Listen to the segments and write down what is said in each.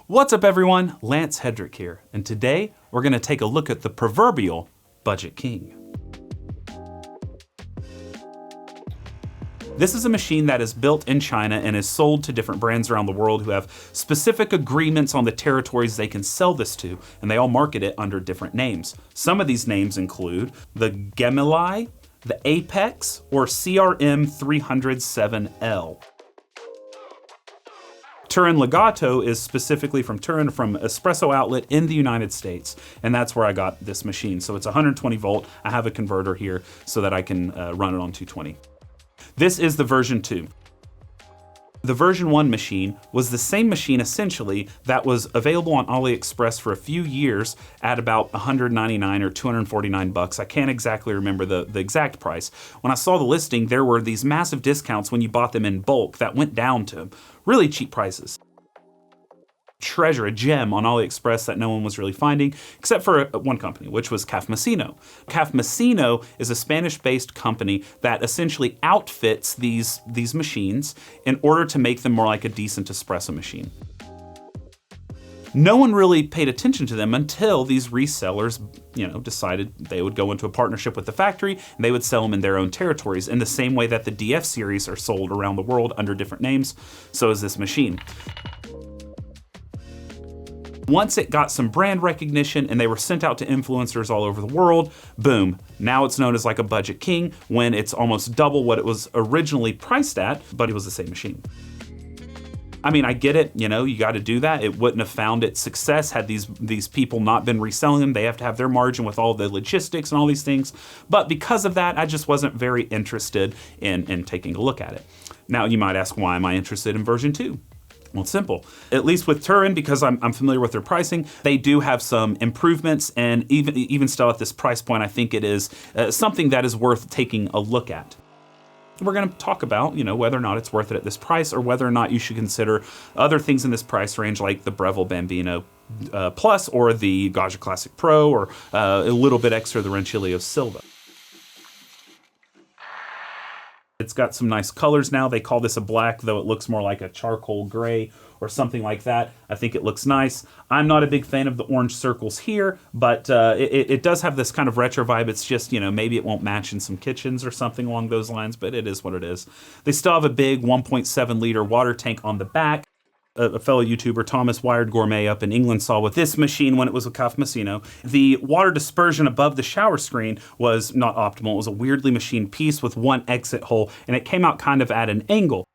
What's up everyone, Lance Hedrick here, and today we're going to take a look at the proverbial Budget King. This is a machine that is built in China and is sold to different brands around the world who have specific agreements on the territories they can sell this to, and they all market it under different names. Some of these names include the Gemini, the Apex, or CRM 307L. Turin Legato is specifically from Turin, from Espresso outlet in the United States, and that's where I got this machine. So it's 120 volt. I have a converter here so that I can run it on 220. This is the version 2. The version 1 machine was the same machine essentially that was available on AliExpress for a few years at about $199 or $249. I can't exactly remember the exact price. When I saw the listing, there were these massive discounts when you bought them in bulk that went down to really cheap prices. Treasure, a gem on AliExpress that no one was really finding, except for one company, which was Cafmacino. Cafmacino is a Spanish-based company that essentially outfits these machines in order to make them more like a decent espresso machine. No one really paid attention to them until these resellers, decided they would go into a partnership with the factory and they would sell them in their own territories in the same way that the DF series are sold around the world under different names. So is this machine. Once it got some brand recognition and they were sent out to influencers all over the world, boom, now it's known as like a Budget King when it's almost double what it was originally priced at, but it was the same machine. I mean, I get it, you got to do that. It wouldn't have found its success had these people not been reselling them. They have to have their margin with all the logistics and all these things. But because of that, I just wasn't very interested in taking a look at it. Now, you might ask, why am I interested in version 2? Well, it's simple. At least with Turin, because I'm familiar with their pricing, they do have some improvements, and even still at this price point, I think it is something that is worth taking a look at. We're going to talk about, whether or not it's worth it at this price, or whether or not you should consider other things in this price range, like the Breville Bambino Plus, or the Gaggia Classic Pro, or a little bit extra the Rencilio Silva. It's got some nice colors now. They call this a black, though it looks more like a charcoal gray or something like that. I think it looks nice. I'm not a big fan of the orange circles here, but it does have this kind of retro vibe. It's just, maybe it won't match in some kitchens or something along those lines, but it is what it is. They still have a big 1.7 liter water tank on the back. A fellow YouTuber, Thomas Wired Gourmet up in England, saw with this machine when it was with Cafmacino. The water dispersion above the shower screen was not optimal. It was a weirdly machined piece with one exit hole, and it came out kind of at an angle.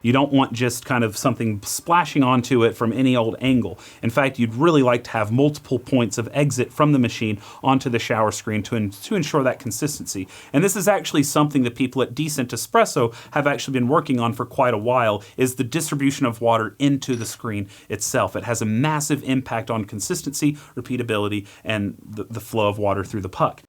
You don't want just kind of something splashing onto it from any old angle. In fact, you'd really like to have multiple points of exit from the machine onto the shower screen to ensure that consistency. And this is actually something that people at Decent Espresso have actually been working on for quite a while, is the distribution of water into the screen itself. It has a massive impact on consistency, repeatability, and the flow of water through the puck.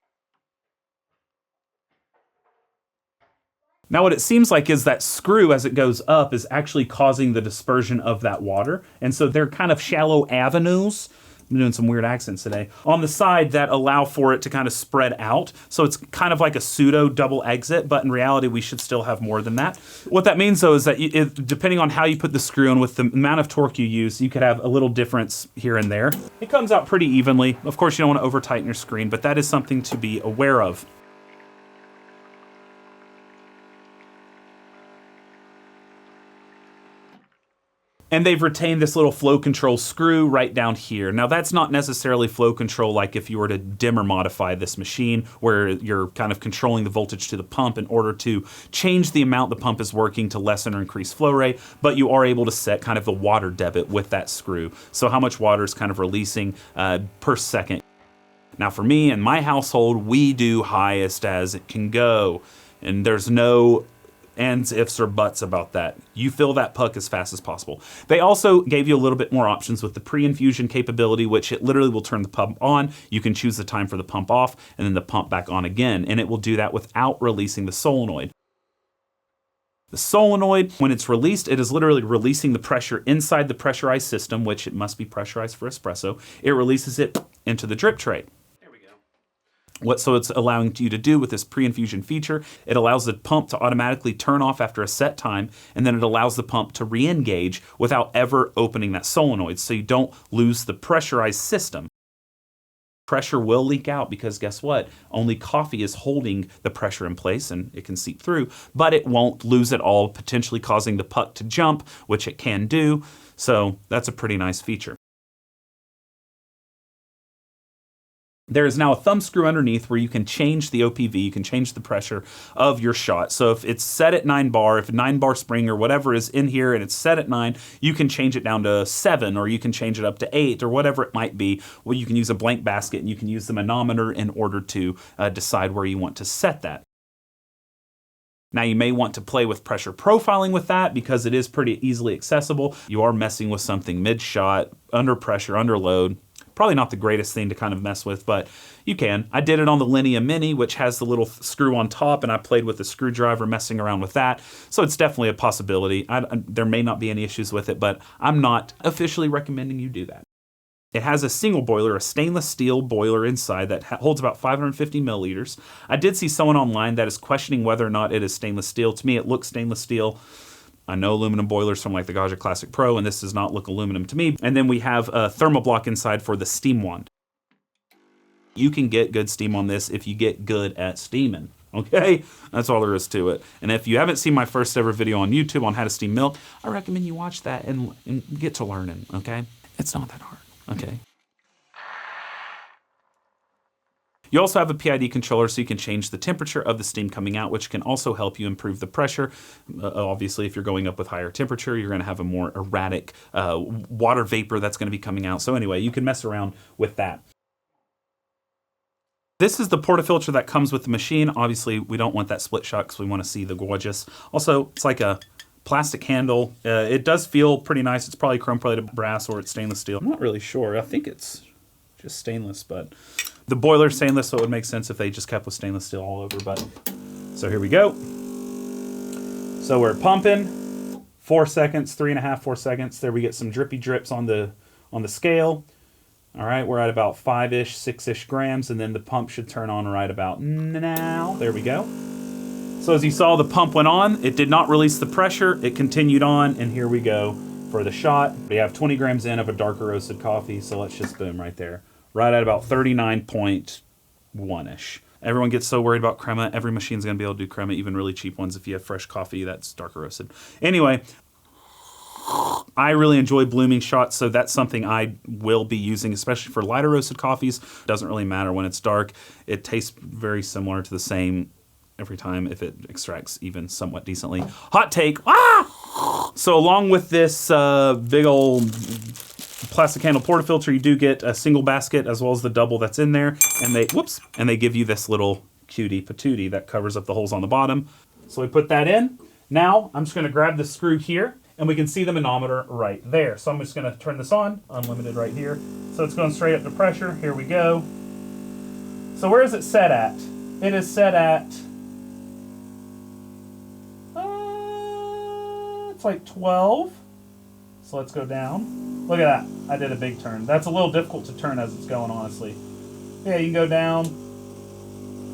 Now what it seems like is that screw, as it goes up, is actually causing the dispersion of that water. And so they're kind of shallow avenues, I'm doing some weird accents today, on the side that allow for it to kind of spread out. So it's kind of like a pseudo double exit, but in reality we should still have more than that. What that means though is that depending on how you put the screw in with the amount of torque you use, you could have a little difference here and there. It comes out pretty evenly. Of course you don't want to over tighten your screen, but that is something to be aware of. And they've retained this little flow control screw right down here. Now that's not necessarily flow control like if you were to dimmer modify this machine, where you're kind of controlling the voltage to the pump in order to change the amount the pump is working to lessen or increase flow rate, but you are able to set kind of the water debit with that screw. So how much water is kind of releasing per second. Now for me and my household, we do highest as it can go. And there's no ands, ifs, or buts about that. You fill that puck as fast as possible. They also gave you a little bit more options with the pre-infusion capability, which it literally will turn the pump on. You can choose the time for the pump off and then the pump back on again, and it will do that without releasing the solenoid. The solenoid, when it's released, it is literally releasing the pressure inside the pressurized system, which it must be pressurized for espresso. It releases it into the drip tray. So it's allowing you to do with this pre-infusion feature, it allows the pump to automatically turn off after a set time, and then it allows the pump to re-engage without ever opening that solenoid, so you don't lose the pressurized system. Pressure will leak out because guess what? Only coffee is holding the pressure in place and it can seep through, but it won't lose it all, potentially causing the puck to jump, which it can do. So that's a pretty nice feature. There is now a thumb screw underneath where you can change the OPV, you can change the pressure of your shot. So if it's set at 9 bar, if a 9 bar spring or whatever is in here and it's set at 9, you can change it down to 7 or you can change it up to 8 or whatever it might be. Well, you can use a blank basket and you can use the manometer in order to decide where you want to set that. Now you may want to play with pressure profiling with that because it is pretty easily accessible. You are messing with something mid-shot, under pressure, under load. Probably not the greatest thing to kind of mess with, but you can. I did it on the Linea Mini, which has the little screw on top, and I played with the screwdriver messing around with that. So it's definitely a possibility. There may not be any issues with it, but I'm not officially recommending you do that. It has a single boiler, a stainless steel boiler inside that holds about 550 milliliters. I did see someone online that is questioning whether or not it is stainless steel. To me, it looks stainless steel. I know aluminum boilers from like the Gaggia Classic Pro, and this does not look aluminum to me. And then we have a Thermoblock inside for the steam wand. You can get good steam on this if you get good at steaming, okay? That's all there is to it. And if you haven't seen my first ever video on YouTube on how to steam milk, I recommend you watch that and get to learning, okay? It's not that hard, okay? You also have a PID controller so you can change the temperature of the steam coming out, which can also help you improve the pressure. Obviously, if you're going up with higher temperature, you're going to have a more erratic water vapor that's going to be coming out. So anyway, you can mess around with that. This is the portafilter that comes with the machine. Obviously, we don't want that split shot because we want to see the gorgeous. Also, it's like a plastic handle. It does feel pretty nice. It's probably chrome-plated brass or it's stainless steel. I'm not really sure. I think it's just stainless, but the boiler's stainless, so it would make sense if they just kept with stainless steel all over. But so here we go. So we're pumping 4 seconds, 3.5, 4 seconds. There we get some drippy drips on the scale. All right, we're at about 5-ish, 6-ish grams, and then the pump should turn on right about now. There we go. So as you saw, the pump went on. It did not release the pressure. It continued on, and here we go for the shot. We have 20 grams in of a darker roasted coffee, so let's just boom right there. Right at about 39.1-ish. Everyone gets so worried about crema. Every machine's going to be able to do crema, even really cheap ones if you have fresh coffee that's darker roasted. Anyway, I really enjoy blooming shots, so that's something I will be using, especially for lighter roasted coffees. Doesn't really matter when it's dark. It tastes very similar to the same every time if it extracts even somewhat decently. Hot take. Ah! So along with this big old plastic handle portafilter, you do get a single basket as well as the double that's in there, and they give you this little cutie patootie that covers up the holes on the bottom. So we put that in. Now I'm just going to grab the screw here, and we can see the manometer right there. So I'm just going to turn this on, unlimited right here. So it's going straight up to pressure. Here we go. So where is it set at? It is set at it's like 12. So let's go down. Look at that. I did a big turn. That's a little difficult to turn as it's going, honestly. Yeah, you can go down.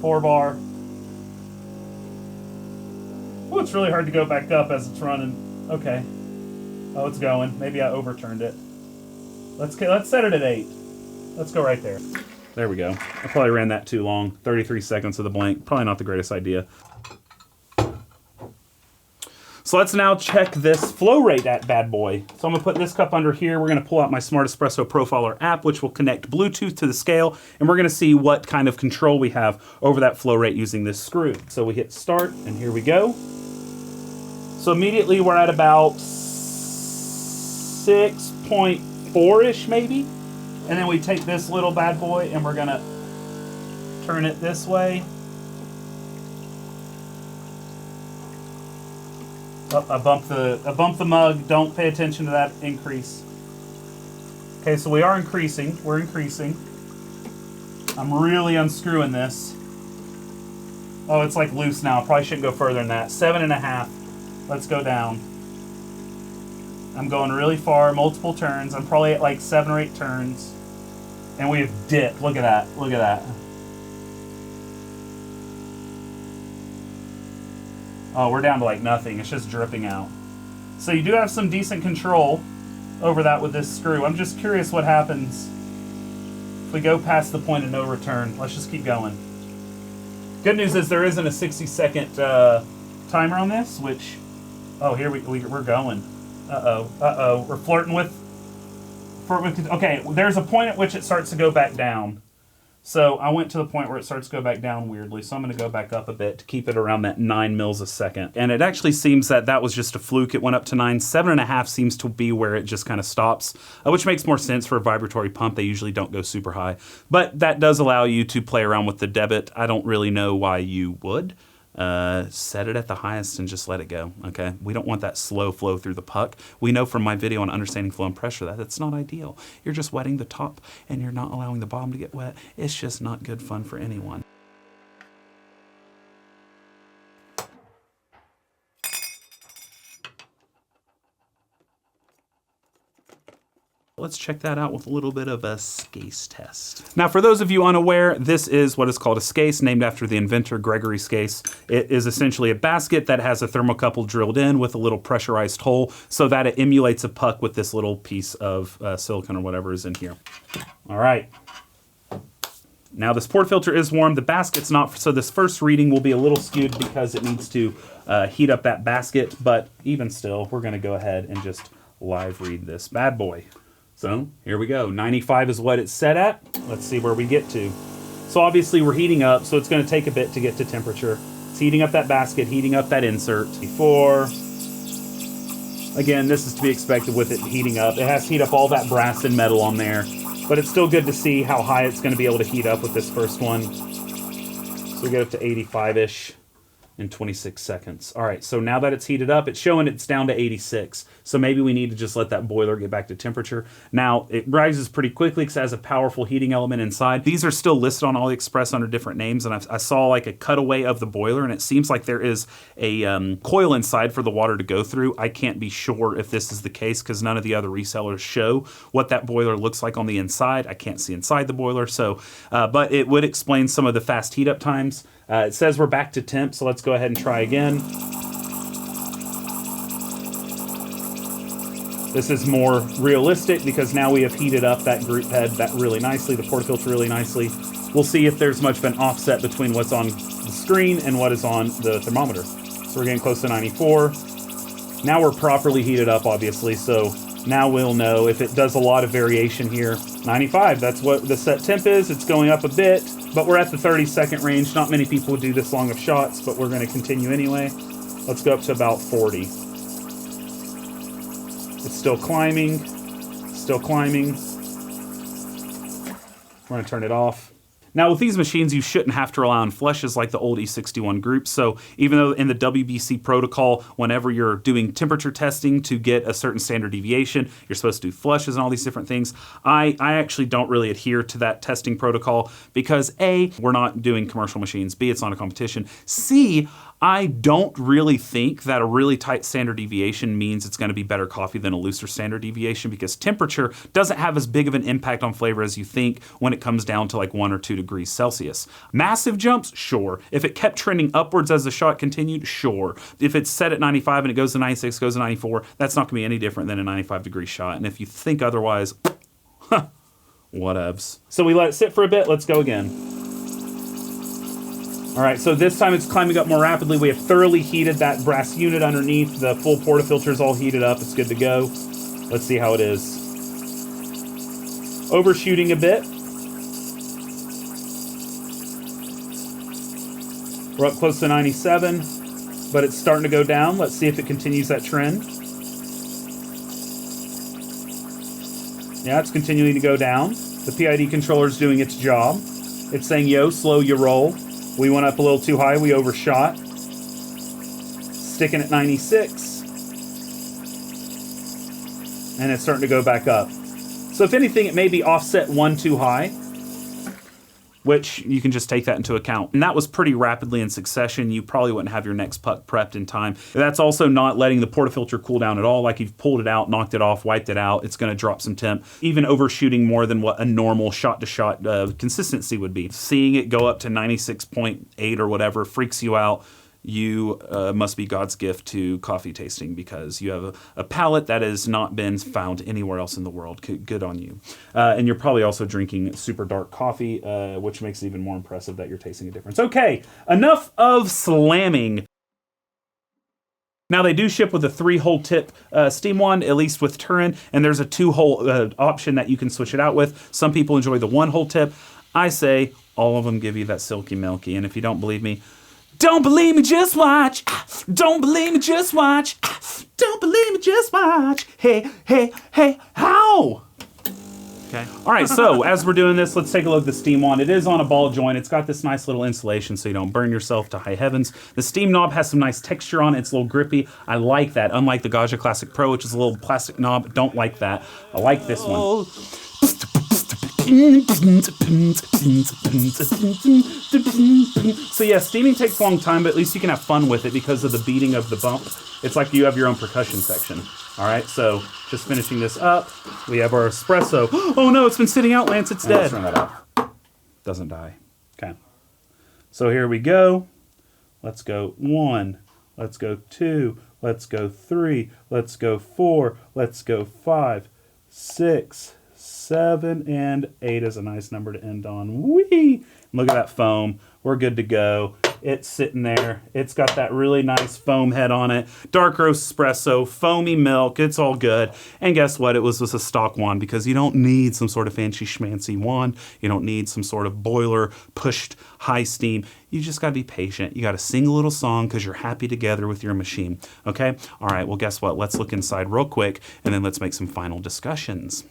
4 bar. Oh, it's really hard to go back up as it's running. Okay. Oh, it's going. Maybe I overturned it. Let's set it at 8. Let's go right there. There we go. I probably ran that too long. 33 seconds of the blank. Probably not the greatest idea. So let's now check this flow rate, that bad boy. So I'm gonna put this cup under here. We're gonna pull out my Smart Espresso Profiler app, which will connect Bluetooth to the scale, and we're gonna see what kind of control we have over that flow rate using this screw. So we hit start, and here we go. So immediately we're at about 6.4-ish maybe. And then we take this little bad boy and we're gonna turn it this way. Oh, I bumped the mug. Don't pay attention to that increase. Okay, so we are increasing. We're increasing. I'm really unscrewing this. Oh, it's like loose now. Probably shouldn't go further than that. 7.5. Let's go down. I'm going really far, multiple turns. I'm probably at like 7 or 8 turns. And we have dipped. Look at that. Look at that. Oh, we're down to like nothing. It's just dripping out. So you do have some decent control over that with this screw. I'm just curious what happens if we go past the point of no return. Let's just keep going. Good news is there isn't a 60-second timer on this, which... Oh, here we're going. Uh-oh. We're flirting with... Okay, there's a point at which it starts to go back down. So I went to the point where it starts to go back down weirdly, so I'm going to go back up a bit to keep it around that 9 mils a second. And it actually seems that was just a fluke. It went up to 9. 7.5 seems to be where it just kind of stops, which makes more sense for a vibratory pump. They usually don't go super high. But that does allow you to play around with the debit. I don't really know why you would. Set it at the highest and just let it go, okay? We don't want that slow flow through the puck. We know from my video on understanding flow and pressure that that's not ideal. You're just wetting the top and you're not allowing the bottom to get wet. It's just not good fun for anyone. Let's check that out with a little bit of a scase test. Now, for those of you unaware, this is what is called a scase, named after the inventor, Gregory Scase. It is essentially a basket that has a thermocouple drilled in with a little pressurized hole so that it emulates a puck with this little piece of silicone or whatever is in here. All right. Now, this portafilter is warm. The basket's not, so this first reading will be a little skewed because it needs to heat up that basket, but even still, we're gonna go ahead and just live read this bad boy. So here we go. 95 is what it's set at. Let's see where we get to. So obviously we're heating up, so it's going to take a bit to get to temperature. It's heating up that basket, heating up that insert. Before, again, this is to be expected with it heating up. It has to heat up all that brass and metal on there, but it's still good to see how high it's going to be able to heat up with this first one. So we get up to 85-ish. In 26 seconds. All right, so now that it's heated up, it's showing it's down to 86. So maybe we need to just let that boiler get back to temperature. Now, it rises pretty quickly because it has a powerful heating element inside. These are still listed on AliExpress under different names, and I saw like a cutaway of the boiler, and it seems like there is a coil inside for the water to go through. I can't be sure if this is the case because none of the other resellers show what that boiler looks like on the inside. I can't see inside the boiler, so but it would explain some of the fast heat up times. It says we're back to temp, so let's go ahead and try again. This is more realistic because now we have heated up that group head that really nicely, the portafilter really nicely. We'll see if there's much of an offset between what's on the screen and what is on the thermometer. So we're getting close to 94. Now we're properly heated up, obviously, so now we'll know if it does a lot of variation here. 95, that's what the set temp is. It's going up a bit, but we're at the 30-second range. Not many people would do this long of shots, but we're going to continue anyway. Let's go up to about 40. It's still climbing, still climbing. We're going to turn it off. Now, with these machines, you shouldn't have to rely on flushes like the old E61 groups. So even though in the WBC protocol, whenever you're doing temperature testing to get a certain standard deviation, you're supposed to do flushes and all these different things, I actually don't really adhere to that testing protocol because A, we're not doing commercial machines, B, it's not a competition, C, I don't really think that a really tight standard deviation means it's going to be better coffee than a looser standard deviation because temperature doesn't have as big of an impact on flavor as you think when it comes down to like 1 or 2 degrees Celsius. Massive jumps? Sure. If it kept trending upwards as the shot continued? Sure. If it's set at 95 and it goes to 96, goes to 94, that's not going to be any different than a 95-degree shot. And if you think otherwise, whatevs. So we let it sit for a bit. Let's go again. All right, so this time it's climbing up more rapidly. We have thoroughly heated that brass unit underneath. The full portafilter is all heated up. It's good to go. Let's see how it is. Overshooting a bit. We're up close to 97, but it's starting to go down. Let's see if it continues that trend. Yeah, it's continuing to go down. The PID controller is doing its job. It's saying, yo, slow your roll. We went up a little too high, we overshot. Sticking at 96. And it's starting to go back up. So if anything, it may be offset 1 too high, which you can just take that into account. And that was pretty rapidly in succession. You probably wouldn't have your next puck prepped in time. That's also not letting the portafilter cool down at all. Like you've pulled it out, knocked it off, wiped it out, it's gonna drop some temp. Even overshooting more than what a normal shot-to-shot consistency would be. Seeing it go up to 96.8 or whatever freaks you out. you must be God's gift to coffee tasting, because you have a palate that has not been found anywhere else in the world. Good on you. And you're probably also drinking super dark coffee, which makes it even more impressive that you're tasting a difference. Okay, enough of slamming. Now, they do ship with a 3-hole tip steam wand, at least with Turin, and there's a 2-hole option that you can switch it out with. Some people enjoy the 1-hole tip. I say all of them give you that silky milky, and if you don't believe me, don't believe me, just watch. Don't believe me, just watch. Don't believe me, just watch. Hey, hey, hey, how? Okay. All right, so as we're doing this, let's take a look at the steam wand. It is on a ball joint. It's got this nice little insulation so you don't burn yourself to high heavens. The steam knob has some nice texture on it. It's a little grippy. I like that, unlike the Gaggia Classic Pro, which is a little plastic knob. Don't like that. I like this one. So yeah, steaming takes a long time, but at least you can have fun with it because of the beating of the bump. It's like you have your own percussion section. All right, so just finishing this up, we have our espresso. Oh no, it's been sitting out, Lance, it's dead. Let's turn that off. Doesn't die. Okay. So here we go. Let's go 1. Let's go 2. Let's go 3. Let's go 4. Let's go 5, 6, 7, and 8 is a nice number to end on. Whee! Look at that foam. We're good to go. It's sitting there. It's got that really nice foam head on it. Dark roast espresso, foamy milk. It's all good. And guess what? It was a stock wand, because you don't need some sort of fancy schmancy wand. You don't need some sort of boiler pushed high steam. You just got to be patient. You got to sing a little song because you're happy together with your machine. Okay? All right. Well, guess what? Let's look inside real quick, and then let's make some final discussions.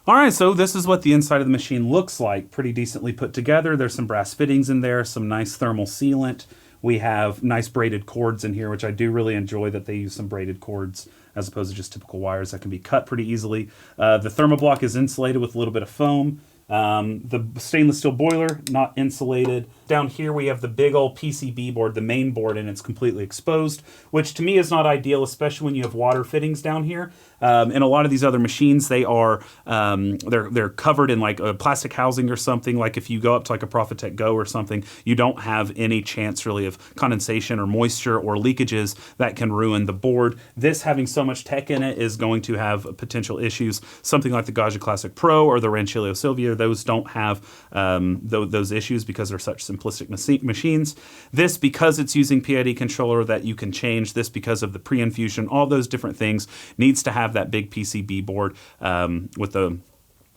All right, so this is what the inside of the machine looks like. Pretty decently put together. There's some brass fittings in there, some nice thermal sealant. We have nice braided cords in here, which I do really enjoy that they use some braided cords as opposed to just typical wires that can be cut pretty easily. The Thermoblock is insulated with a little bit of foam. The stainless steel boiler, not insulated. Down here we have the big old PCB board, the main board, and it's completely exposed, which to me is not ideal, especially when you have water fittings down here. In a lot of these other machines, they are they're covered in like a plastic housing or something. Like if you go up to like a Profitec Go or something, you don't have any chance really of condensation or moisture or leakages that can ruin the board. This, having so much tech in it, is going to have potential issues. Something like the Gaggia Classic Pro or the Rancilio Silvia, those don't have those issues because they're such simplistic machines. This, because it's using PID controller that you can change, this because of the pre-infusion, all those different things, needs to have that big PCB board with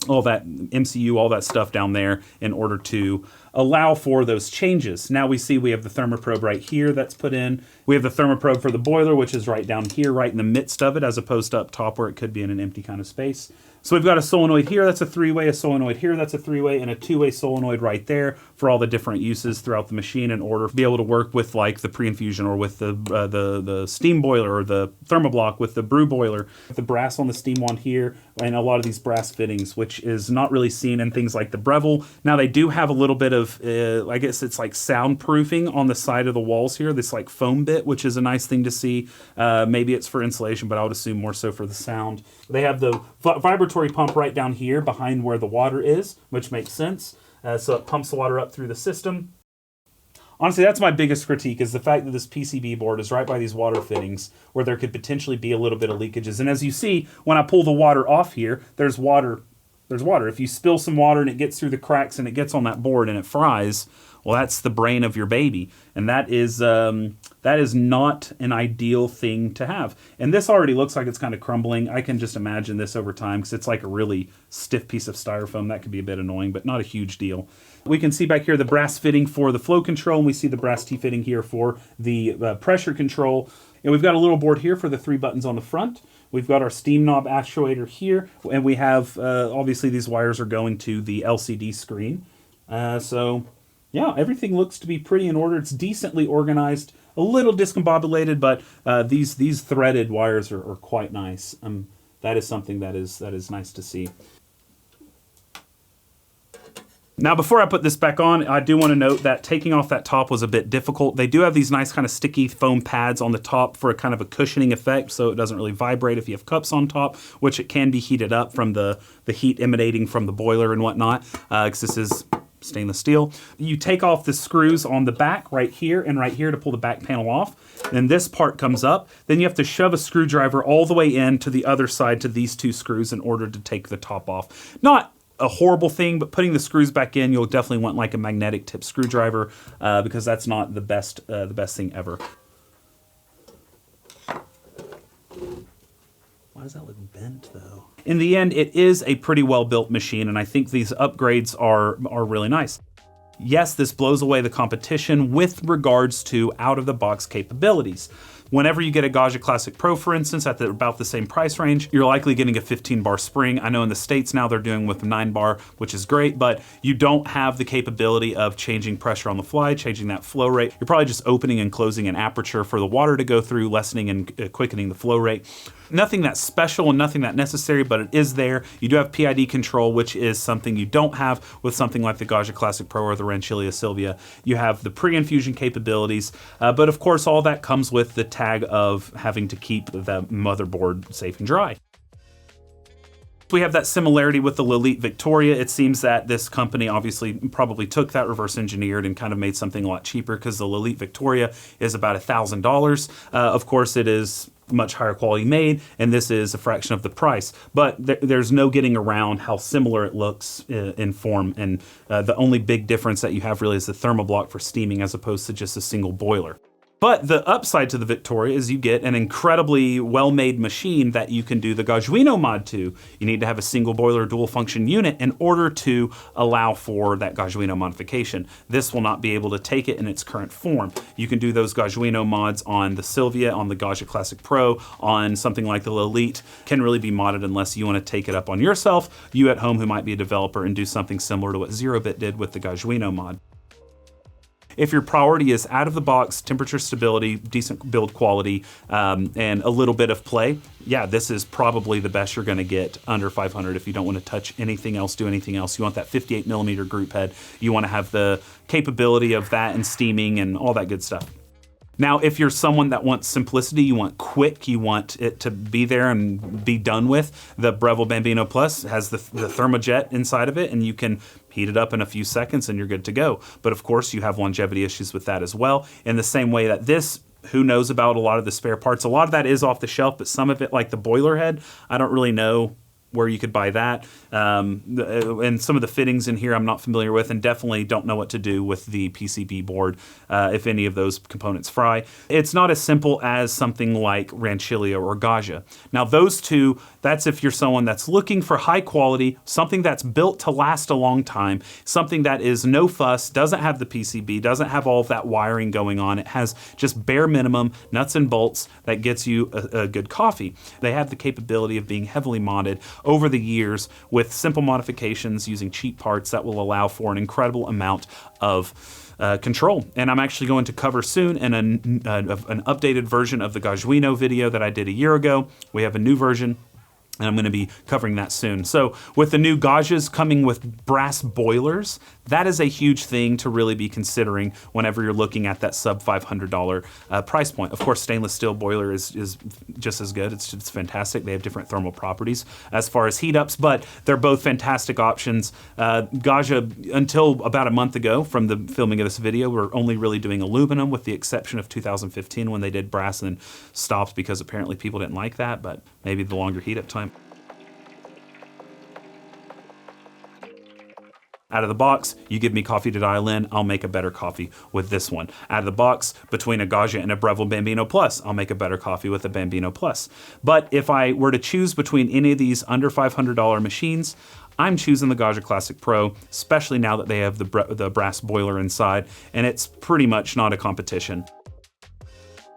all that MCU, all that stuff down there in order to allow for those changes. Now we see we have the thermoprobe right here that's put in. We have the thermoprobe for the boiler, which is right down here, right in the midst of it, as opposed to up top where it could be in an empty kind of space. So we've got a solenoid here, that's a 3-way, a solenoid here, that's a 3-way, and a 2-way solenoid right there for all the different uses throughout the machine in order to be able to work with like the pre-infusion or with the steam boiler or the Thermoblock with the brew boiler. The brass on the steam wand here and a lot of these brass fittings, which is not really seen in things like the Breville. Now they do have a little bit of, I guess it's like soundproofing on the side of the walls here, this like foam bit, which is a nice thing to see. Maybe it's for insulation, but I would assume more so for the sound. They have the vibratory pump right down here behind where the water is, which makes sense. So it pumps the water up through the system. Honestly, that's my biggest critique, is the fact that this PCB board is right by these water fittings where there could potentially be a little bit of leakages. And as you see, when I pull the water off here, there's water. There's water. If you spill some water and it gets through the cracks and it gets on that board and it fries, well, that's the brain of your baby. And that is not an ideal thing to have. And this already looks like it's kind of crumbling. I can just imagine this over time because it's like a really stiff piece of styrofoam. That could be a bit annoying, but not a huge deal. We can see back here the brass fitting for the flow control, and we see the brass T-fitting here for the pressure control. And we've got a little board here for the 3 buttons on the front. We've got our steam knob actuator here, and we have, obviously these wires are going to the LCD screen. So yeah, everything looks to be pretty in order. It's decently organized, a little discombobulated, but these threaded wires are quite nice. That is something that is nice to see. Now, before I put this back on, I do want to note that taking off that top was a bit difficult. They do have these nice kind of sticky foam pads on the top for a kind of a cushioning effect, so it doesn't really vibrate if you have cups on top, which it can be heated up from the heat emanating from the boiler and whatnot, because this is stainless steel. You take off the screws on the back right here and right here to pull the back panel off. Then this part comes up. Then you have to shove a screwdriver all the way in to the other side to these two screws in order to take the top off. Not a horrible thing, but putting the screws back in, you'll definitely want like a magnetic tip screwdriver because that's not the best thing ever. Why does that look bent though? In the end, it is a pretty well-built machine, and I think these upgrades are really nice. Yes, this blows away the competition with regards to out-of-the-box capabilities. Whenever you get a Gaggia Classic Pro, for instance, at about the same price range, you're likely getting a 15-bar spring. I know in the States now they're doing with 9-bar, which is great, but you don't have the capability of changing pressure on the fly, changing that flow rate. You're probably just opening and closing an aperture for the water to go through, lessening and quickening the flow rate. Nothing that special and nothing that necessary, but it is there. You do have PID control, which is something you don't have with something like the Gaggia Classic Pro or the Rancilia Silvia. You have the pre-infusion capabilities, but of course all that comes with the tag of having to keep the motherboard safe and dry. We have that similarity with the Legato Victoria. It seems that this company obviously probably took that, reverse engineered, and kind of made something a lot cheaper because the Legato Victoria is about $1,000. Of course, it is much higher quality made, and this is a fraction of the price. But there's no getting around how similar it looks in form, and the only big difference that you have really is the Thermoblock for steaming as opposed to just a single boiler. But the upside to the Victoria is you get an incredibly well-made machine that you can do the Gaggiano mod to. You need to have a single boiler dual function unit in order to allow for that Gaggiano modification. This will not be able to take it in its current form. You can do those Gaggiano mods on the Silvia, on the Gaggia Classic Pro, on something like the Elite. Can really be modded unless you want to take it up on yourself, you at home who might be a developer, and do something similar to what Zerobit did with the Gaggiano mod. If your priority is out of the box, temperature stability, decent build quality, and a little bit of play, yeah, this is probably the best you're gonna get under 500 if you don't want to touch anything else, do anything else. You want that 58 millimeter group head. You want to have the capability of that and steaming and all that good stuff. Now, if you're someone that wants simplicity, you want quick, you want it to be there and be done with, the Breville Bambino Plus has the thermojet inside of it, and you can heat it up in a few seconds and you're good to go. But of course, you have longevity issues with that as well. In the same way that this, who knows about a lot of the spare parts? A lot of that is off the shelf, but some of it, like the boiler head, I don't really know where you could buy that. And some of the fittings in here I'm not familiar with, and definitely don't know what to do with the PCB board if any of those components fry. It's not as simple as something like Rancilia or Gaggia. Now those two, that's if you're someone that's looking for high quality, something that's built to last a long time, something that is no fuss, doesn't have the PCB, doesn't have all of that wiring going on. It has just bare minimum nuts and bolts that gets you a good coffee. They have the capability of being heavily modded over the years with simple modifications using cheap parts that will allow for an incredible amount of control. And I'm actually going to cover soon in an updated version of the Gaggiano video that I did a year ago. We have a new version, and I'm going to be covering that soon. So with the new Gaggias coming with brass boilers, that is a huge thing to really be considering whenever you're looking at that sub $500 price point. Of course, stainless steel boiler is just as good. It's fantastic. They have different thermal properties as far as heat ups, but they're both fantastic options. Gaggia, until about a month ago from the filming of this video, were only really doing aluminum with the exception of 2015 when they did brass and then stopped because apparently people didn't like that, but maybe the longer heat up time. Out of the box, you give me coffee to dial in, I'll make a better coffee with this one. Out of the box, between a Gaggia and a Breville Bambino Plus, I'll make a better coffee with a Bambino Plus. But if I were to choose between any of these under $500 machines, I'm choosing the Gaggia Classic Pro, especially now that they have the brass boiler inside, and it's pretty much not a competition.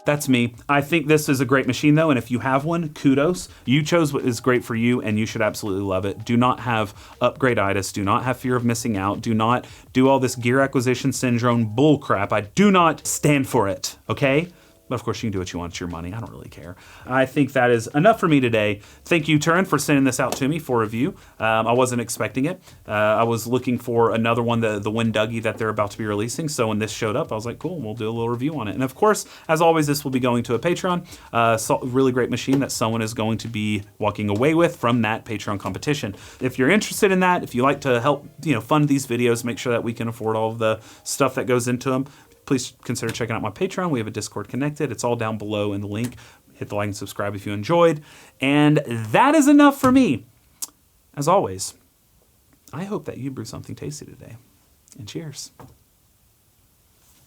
That's me. I think this is a great machine though, and if you have one, kudos. You chose what is great for you, and you should absolutely love it. Do not have upgrade-itis, do not have fear of missing out, do not do all this gear acquisition syndrome bull crap. I do not stand for it, okay? But of course, you can do what you want. It's your money. I don't really care. I think that is enough for me today. Thank you, Turin, for sending this out to me for review. I wasn't expecting it. I was looking for another one, the Wind Dougie that they're about to be releasing. So when this showed up, I was like, cool, we'll do a little review on it. And of course, as always, this will be going to a Patreon. So really great machine that someone is going to be walking away with from that Patreon competition. If you're interested in that, if you like to help fund these videos, make sure that we can afford all of the stuff that goes into them, please consider checking out my Patreon. We have a Discord connected. It's all down below in the link. Hit the like and subscribe if you enjoyed. And that is enough for me. As always, I hope that you brew something tasty today. And cheers.